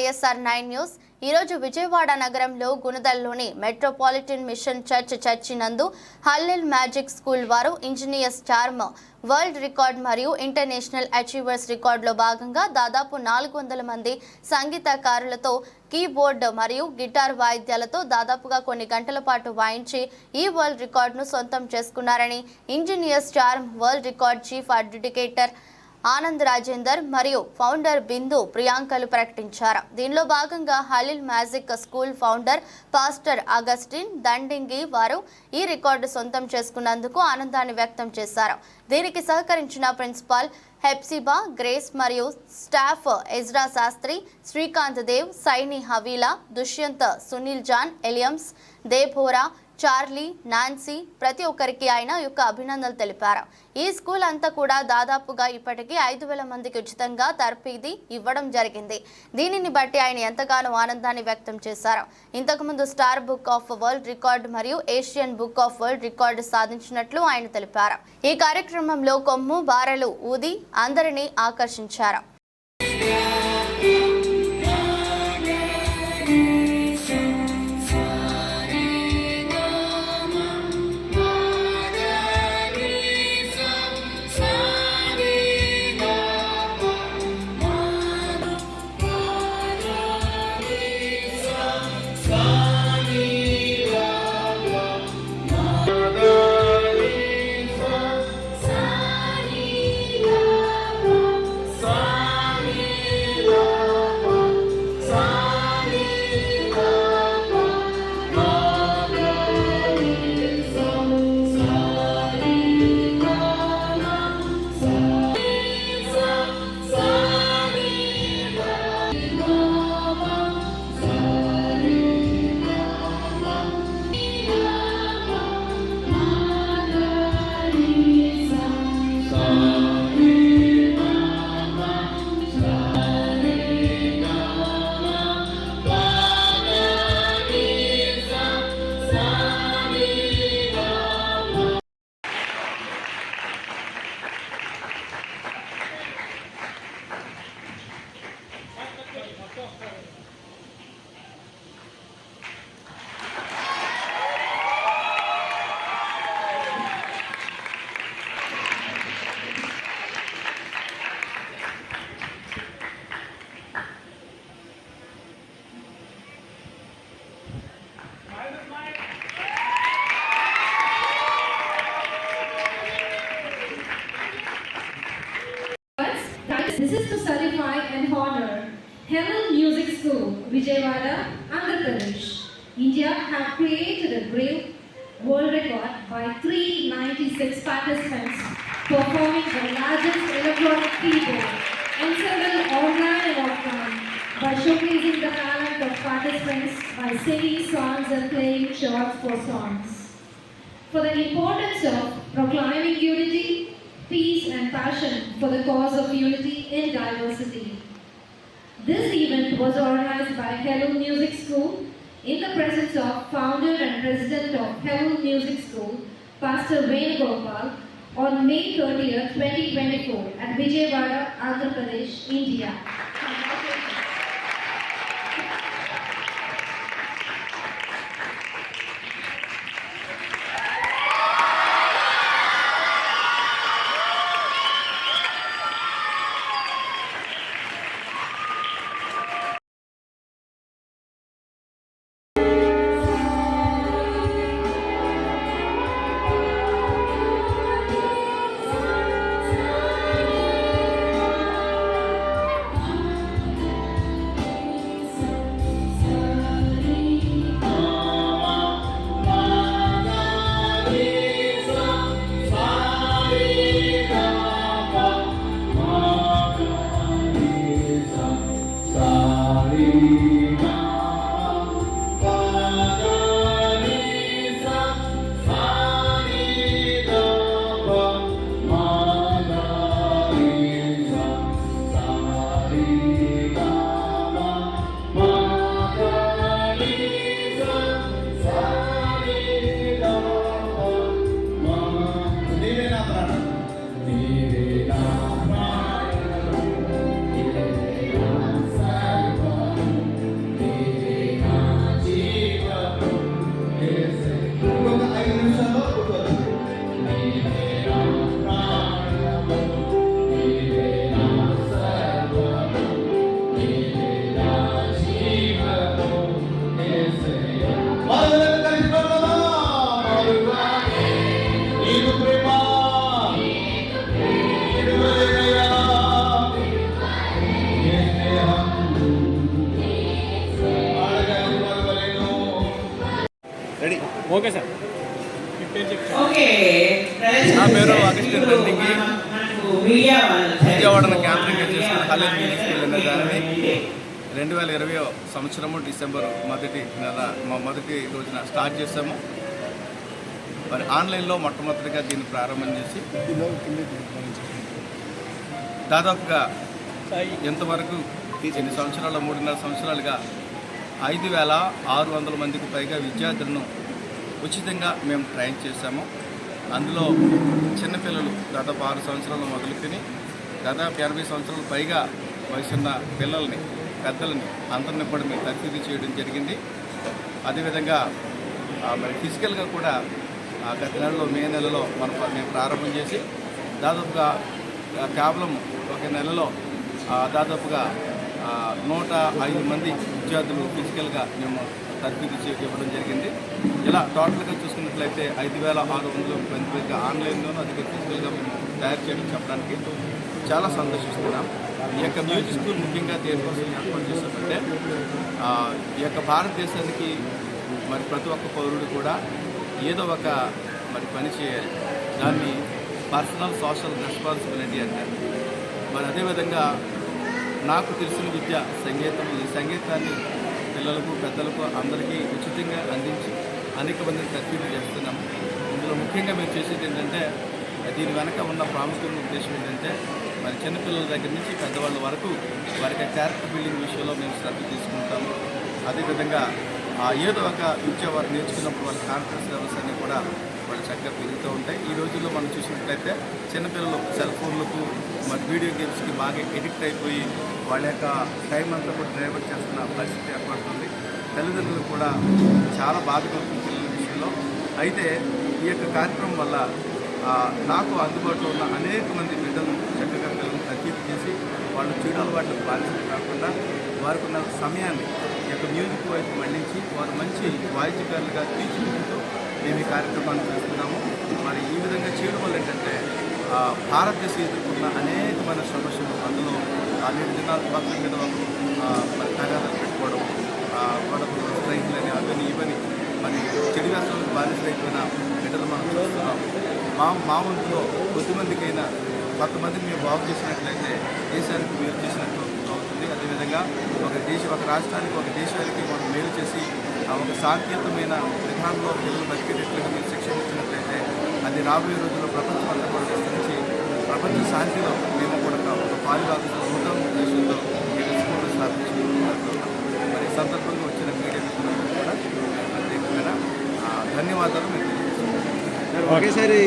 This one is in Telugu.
YSR9 న్యూస్ ఈరోజు విజయవాడ నగరంలో గుణదల్లోని మెట్రోపాలిటన్ మిషన్ చర్చి నందు హల్లెల్ మ్యాజిక్ స్కూల్ వారు ఇంజనీర్స్ చార్మ్ వరల్డ్ రికార్డ్ మరియు ఇంటర్నేషనల్ అచీవర్స్ రికార్డులో భాగంగా దాదాపు 400 మంది సంగీతకారులతో కీబోర్డ్ మరియు గిటార్ వాయిద్యాలతో దాదాపుగా కొన్ని గంటల పాటు వాయించి ఈ వరల్డ్ రికార్డును సొంతం చేసుకున్నారని engineers charm world record chief adjudicator Anand Rajender మరియు ఫౌండర్ బిందు ప్రియాంకలు ప్రకటించారు. దీనిలో భాగంగా Hallel magic school founder pastor Augustine Dandingi వారు ఈ రికార్డు సొంతం చేసుకున్నందుకు ఆనందాన్ని వ్యక్తం చేశారు. దీనికి సహకరించిన ప్రిన్సిపాల్ హెప్సిబా గ్రేస్ మరియు staff Ezra Shastri, Srikanth Dev, Saini Havila, Dushyant, Sunil John, ఎలియమ్స్, దేభోరా, చార్లీ, నాన్సీ ప్రతి ఒక్కరికి ఆయన యొక్క అభినందనలు తెలిపారు. ఈ స్కూల్ అంతా కూడా దాదాపుగా ఇప్పటికీ 5,000 మందికి ఉచితంగా తర్ఫీదు ఇవ్వడం జరిగింది. దీనిని బట్టి ఆయన ఎంతగానో ఆనందాన్ని వ్యక్తం చేశారు. ఇంతకుముందు star book of world record మరియు Asian book of world record సాధించినట్లు ఆయన తెలిపారు. ఈ కార్యక్రమంలో కొమ్ము బారలు ఊది అందరినీ ఆకర్షించారు. This is to certify and honor Hallel Music School, Vijayawada, Andhra Pradesh. India have created a great world record by 396 participants performing the largest electronic keyboard and several online and offline by showcasing the talent of participants by singing songs and playing chords for songs. For the importance of proclaiming unity, peace and passion for the cause of unity in diversity. This event was organized by Hallel Music School in the presence of founder and president of Hallel Music School, Pastor Venugopal, on May 30th, 2024 at Vijayawada, Andhra Pradesh, India. Okay sir. నా పేరు అగస్టిన్ దండింగి. విజయవాడను కేంద్రంగా చేసుకుని హల్లెల్ మ్యూజిక్ స్కూల్ అనే దానిని 2020 సంవత్సరము డిసెంబర్ మొదటి రోజున స్టార్ట్ చేశాము. మరి ఆన్లైన్లో మొట్టమొదటిగా దీన్ని ప్రారంభం చేసి దాదాపుగా ఎంతవరకు ఎన్ని సంవత్సరాలు 3.5 సంవత్సరాలుగా 5,600 మందికి పైగా విద్యార్థులను ఉచితంగా మేము ట్రైన్ చేశాము. అందులో చిన్నపిల్లలు దాదాపు 6 సంవత్సరాలు మొదలుకొని దాదాపు 80 సంవత్సరాలు పైగా వయసున్న పిల్లల్ని, పెద్దలని అందరిని కూడా మేము తర్ఫీదు చేయడం జరిగింది. అదేవిధంగా మరి ఫిజికల్గా కూడా గత నెలలో మే నెలలో మేము ప్రారంభం చేసి దాదాపుగా కేవలం ఒక నెలలో దాదాపుగా 105 మంది విద్యార్థులు ఫిజికల్గా మేము తర్ఫీదు ఇవ్వడం జరిగింది. ఇలా టోటల్గా చూసుకున్నట్లయితే 5,600 మంది పైగా ఆన్లైన్లోనూ అది ఫిజికల్గా మేము తయారు చేయడం చెప్పడానికి చాలా సంతోషిస్తున్నాం. ఈ యొక్క మ్యూజిక్ స్కూల్ ముఖ్యంగా దేనికోసం ఏర్పాటు చేశామంటే ఈ యొక్క భారతదేశానికి మరి ప్రతి ఒక్క పౌరుడు కూడా ఏదో ఒక మరి పని చేయాలి. దాన్ని పర్సనల్ సోషల్ రెస్పాన్సిబిలిటీ అంటారు. మరి అదేవిధంగా నాకు తెలిసిన విద్య సంగీతం. ఈ సంగీతాన్ని పిల్లలకు, పెద్దలకు అందరికీ ఉచితంగా అందించి అనేక మందిని తర్ఫీదు చేస్తున్నాము. ఇందులో ముఖ్యంగా మేము చేసేది ఏంటంటే దీని వెనక ఉన్న ప్రాముఖ్యమైన ఉద్దేశం ఏంటంటే మరి చిన్నపిల్లల దగ్గర నుంచి పెద్దవాళ్ళ వరకు వారికి క్యారెక్టర్ బిల్డింగ్ విషయంలో మేము శ్రద్ధ తీసుకుంటాము. అదేవిధంగా ఏదో ఒక విద్య వారు నేర్చుకున్నప్పుడు వాళ్ళ కాన్ఫిడెన్స్ లెవెల్స్ అన్నీ కూడా వాళ్ళు చక్కగా పెరుగుతూ ఉంటాయి. ఈ రోజుల్లో మనం చూసినట్లయితే చిన్నపిల్లలు సెల్ ఫోన్లకు మరి వీడియో గేమ్స్కి బాగా ఎడిక్ట్ అయిపోయి వాళ్ళ యొక్క టైం అంతా కూడా డైవర్ట్ చేస్తున్న పరిస్థితి ఏర్పడుతుంది. తల్లిదండ్రులు కూడా చాలా బాధపడుతుంది పిల్లల విషయంలో. అయితే ఈ యొక్క కార్యక్రమం వల్ల నాకు అందుబాటులో ఉన్న అనేక మంది బిడ్డలు చక్కగా పిల్లలను తర్ఫీదు చేసి వాళ్ళు చెడు అలవాట్లకు బాధ్యత కాకుండా వారికి ఉన్న సమయాన్ని ఈ యొక్క మ్యూజిక్ వైపు మళ్లించి వారు మంచి వాయిద్యకారులుగా తీర్చిదిద్దుతూ మేము ఈ కార్యక్రమాన్ని చేస్తున్నాము. మరి ఈ విధంగా చేయడం వల్ల ఏంటంటే భారతదేశం ఎదుర్కొన్న అనేకమైన సమస్యలు, అందులో 7 దినాలు పక్కన మీద మరి తగాదాలు పెట్టుకోవడం, గొడవలు, స్ట్రైక్లని, అవన్నీ ఇవన్నీ మరి చెడు వ్యసనాలకు బాధితులైపోయిన బిడ్డలు మనం చూస్తున్నాం. మా వంతులో కొద్దిమందికైనా కొంతమందిని మేము బాగు చేసినట్లయితే దేశానికి మేలు చేసినట్టు అవుతుంది. అదేవిధంగా ఒక రాష్ట్రానికి, ఒక దేశానికి మనం మేలు చేసి ఒక శాంతియుతమైన విధానంలో పిల్లలు బతికేటట్లుగా మీరు శిక్షణ ఇచ్చినట్లయితే అది రాబోయే రోజుల్లో ప్రపంచం అంతా కూడా విస్తరించి ప్రపంచ శాంతిలో మేము కూడా ఒక పాలుభాగంలో ఉంటాం ఉద్దేశంలో ఈ స్కూల్ స్థాపించుకుంటున్నాం. మరి ఈ సందర్భంగా వచ్చిన మీడియా మిత్రులకు కూడా ప్రత్యేకమైన ధన్యవాదాలు మేము తెలియజేస్తున్నాం. ఒకేసారి